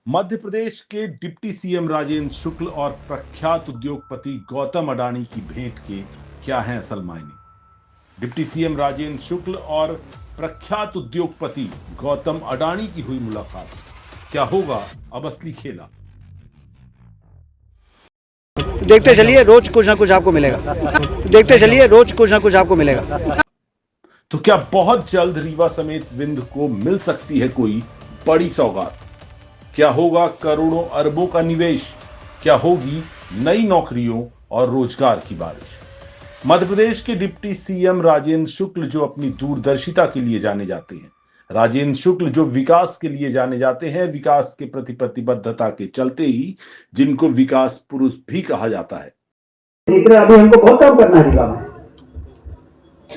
मध्य प्रदेश के deputy CM Rajendra शुक्ल और प्रख्यात उद्योगपति गौतम अडानी की भेंट के क्या हैं असल मायने। डिप्टी सीएम राजेंद्र शुक्ल और प्रख्यात उद्योगपति गौतम अडानी की हुई मुलाकात, क्या होगा अब असली खेला। देखते चलिए रोज कुछ ना कुछ आपको मिलेगा। देखते चलिए रोज कुछ ना कुछ आपको मिलेगा। तो क्या बहुत जल्द रीवा समेत विंध्य को मिल सकती है कोई बड़ी सौगात। क्या होगा करोड़ों अरबों का निवेश, क्या होगी नई नौकरियों और रोजगार की बारिश। मध्य प्रदेश के डिप्टी सीएम राजेंद्र शुक्ल जो अपनी दूरदर्शिता के लिए जाने जाते हैं, राजेंद्र शुक्ल जो विकास के लिए जाने जाते हैं, विकास के प्रति प्रतिबद्धता के चलते ही जिनको विकास पुरुष भी कहा जाता है। लेकिन अभी हमको बहुत काम करना है रीवा में।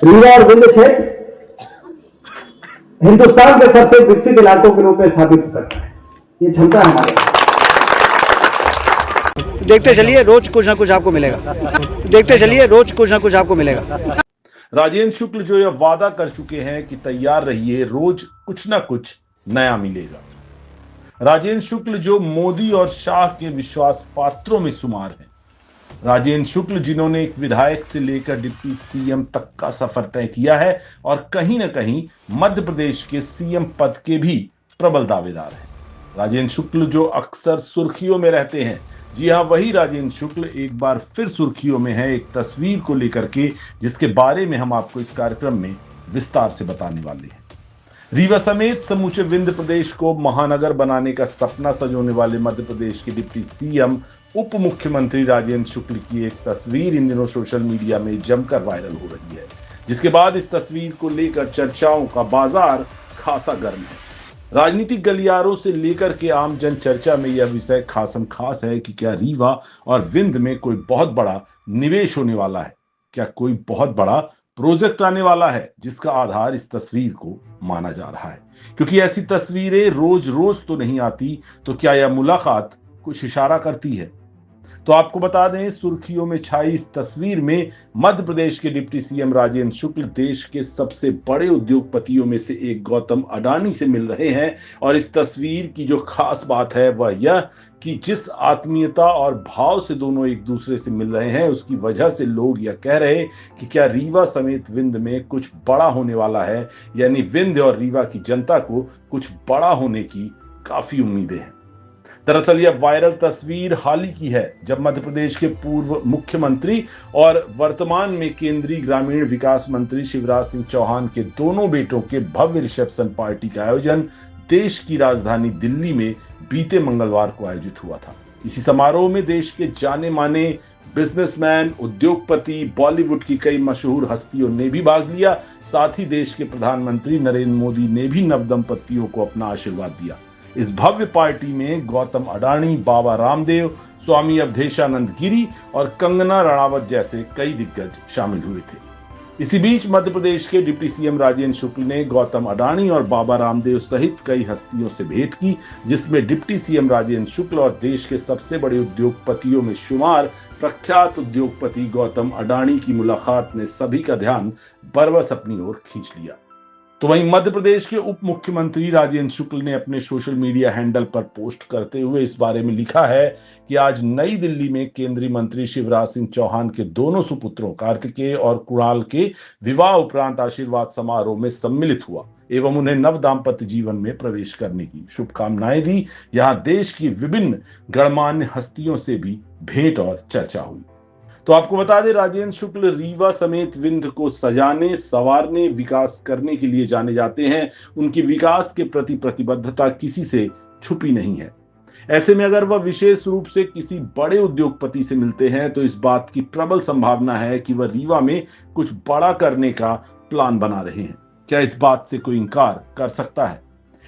रीवा और विंध्य क्षेत्र हिंदुस्तान के सबसे विकसित इलाकों के रूप में स्थापित हो सकता है, ये क्षमता है हमारे। देखते चलिए रोज कुछ ना कुछ आपको मिलेगा। देखते चलिए रोज कुछ ना कुछ आपको मिलेगा। राजेंद्र शुक्ल जो यह वादा कर चुके हैं कि तैयार रहिए, रोज कुछ ना कुछ नया मिलेगा। राजेंद्र शुक्ल जो मोदी और शाह के विश्वास पात्रों में शुमार हैं। राजेंद्र शुक्ल जिन्होंने एक विधायक से लेकर डिप्टी सीएम तक का सफर तय किया है और कहीं ना कहीं मध्य प्रदेश के सीएम पद के भी प्रबल दावेदार हैं। राजेंद्र शुक्ल जो अक्सर सुर्खियों में रहते हैं। जी हां, वही राजेंद्र शुक्ल एक बार फिर सुर्खियों में है एक तस्वीर को लेकर के, जिसके बारे में हम आपको इस कार्यक्रम में विस्तार से बताने वाले हैं। रीवा समेत समूचे विंध्य प्रदेश को महानगर बनाने का सपना सजोने वाले मध्य प्रदेश के डिप्टी सीएम उप मुख्यमंत्री राजेंद्र शुक्ल की एक तस्वीर इन दिनों सोशल मीडिया में जमकर वायरल हो रही है, जिसके बाद इस तस्वीर को लेकर चर्चाओं का बाजार खासा गर्म है। राजनीतिक गलियारों से लेकर के आम जन चर्चा में यह विषय खासम खास है कि क्या रीवा और विंध्य में कोई बहुत बड़ा निवेश होने वाला है, क्या कोई बहुत बड़ा प्रोजेक्ट आने वाला है, जिसका आधार इस तस्वीर को माना जा रहा है। क्योंकि ऐसी तस्वीरें रोज रोज तो नहीं आती, तो क्या यह मुलाकात कुछ इशारा करती है। तो आपको बता दें, सुर्खियों में छाई इस तस्वीर में मध्य प्रदेश के डिप्टी सीएम राजेंद्र शुक्ल देश के सबसे बड़े उद्योगपतियों में से एक गौतम अडानी से मिल रहे हैं। और इस तस्वीर की जो खास बात है वह यह कि जिस आत्मीयता और भाव से दोनों एक दूसरे से मिल रहे हैं, उसकी वजह से लोग यह कह रहे हैं कि क्या रीवा समेत विंध्य में कुछ बड़ा होने वाला है, यानी विंध्य और रीवा की जनता को कुछ बड़ा होने की काफी उम्मीदें हैं। दरअसल यह वायरल तस्वीर हाल ही की है, जब मध्य प्रदेश के पूर्व मुख्यमंत्री और वर्तमान में केंद्रीय ग्रामीण विकास मंत्री शिवराज सिंह चौहान के दोनों बेटों के भव्य रिसेप्शन पार्टी का आयोजन देश की राजधानी दिल्ली में बीते मंगलवार को आयोजित हुआ था। इसी समारोह में देश के जाने माने बिजनेसमैन, उद्योगपति, बॉलीवुड की कई मशहूर हस्तियों ने भी भाग लिया। साथ ही देश के प्रधानमंत्री नरेंद्र मोदी ने भी नवदंपतियों को अपना आशीर्वाद दिया। इस भव्य पार्टी में गौतम अडानी, बाबा रामदेव, स्वामी अवधेशानंद गिरी और कंगना रणावत जैसे कई दिग्गज शामिल हुए थे। इसी बीच मध्य प्रदेश के डिप्टी सीएम राजेंद्र शुक्ल ने गौतम अडानी और बाबा रामदेव सहित कई हस्तियों से भेंट की, जिसमें डिप्टी सीएम राजेंद्र शुक्ल और देश के सबसे बड़े उद्योगपतियों में शुमार प्रख्यात उद्योगपति गौतम अडानी की मुलाकात ने सभी का ध्यान बरबस अपनी ओर खींच लिया। तो वहीं मध्य प्रदेश के उप मुख्यमंत्री राजेंद्र शुक्ल ने अपने सोशल मीडिया हैंडल पर पोस्ट करते हुए इस बारे में लिखा है कि आज नई दिल्ली में केंद्रीय मंत्री शिवराज सिंह चौहान के दोनों सुपुत्रों कार्तिकेय और कुणाल के विवाह उपरांत आशीर्वाद समारोह में सम्मिलित हुआ एवं उन्हें नव दाम्पत्य जीवन में प्रवेश करने की शुभकामनाएं दी। यहां देश की विभिन्न गणमान्य हस्तियों से भी भेंट और चर्चा हुई। तो आपको बता दें, राजेंद्र शुक्ल रीवा समेत विंध्य को सजाने, संवारने, विकास करने के लिए जाने जाते हैं। उनकी विकास के प्रति प्रतिबद्धता किसी से छुपी नहीं है। ऐसे में अगर वह विशेष रूप से किसी बड़े उद्योगपति से मिलते हैं तो इस बात की प्रबल संभावना है कि वह रीवा में कुछ बड़ा करने का प्लान बना रहे हैं। क्या इस बात से कोई इंकार कर सकता है?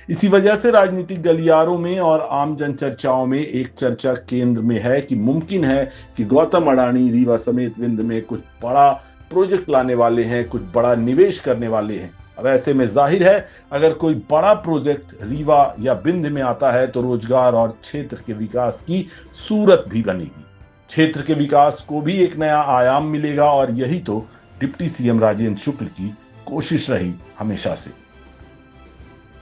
इसी वजह से राजनीतिक गलियारों में और आम जन चर्चाओं में एक चर्चा केंद्र में है कि मुमकिन है कि गौतम अडानी रीवा समेत विंध्य में कुछ बड़ा प्रोजेक्ट लाने वाले हैं, कुछ बड़ा निवेश करने वाले हैं। अब ऐसे में जाहिर है, अगर कोई बड़ा प्रोजेक्ट रीवा या विंध्य में आता है तो रोजगार और क्षेत्र के विकास की सूरत भी बनेगी। क्षेत्र के विकास को भी एक नया आयाम मिलेगा और यही तो डिप्टी सीएम राजेंद्र शुक्ल की कोशिश रही हमेशा से।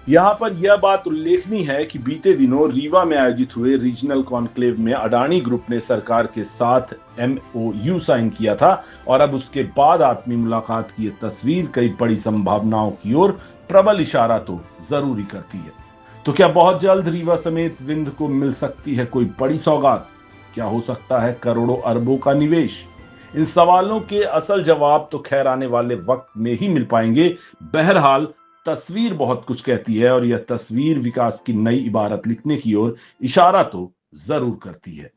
यहां पर यह बात उल्लेखनीय है कि बीते दिनों रीवा में आयोजित हुए रीजनल कॉन्क्लेव में अडानी ग्रुप ने सरकार के साथ MOU साइन किया था और अब उसके बाद आत्मीय मुलाकात की यह तस्वीर कई बड़ी संभावनाओं की ओर प्रबल इशारा तो जरूरी करती है। तो क्या बहुत जल्द रीवा समेत विंध्य को मिल सकती है कोई बड़ी सौगात? क्या हो सकता है करोड़ों अरबों का निवेश? इन सवालों के असल जवाब तो खैर आने वाले वक्त में ही मिल पाएंगे। बहरहाल तस्वीर बहुत कुछ कहती है और यह तस्वीर विकास की नई इबारत लिखने की ओर इशारा तो जरूर करती है।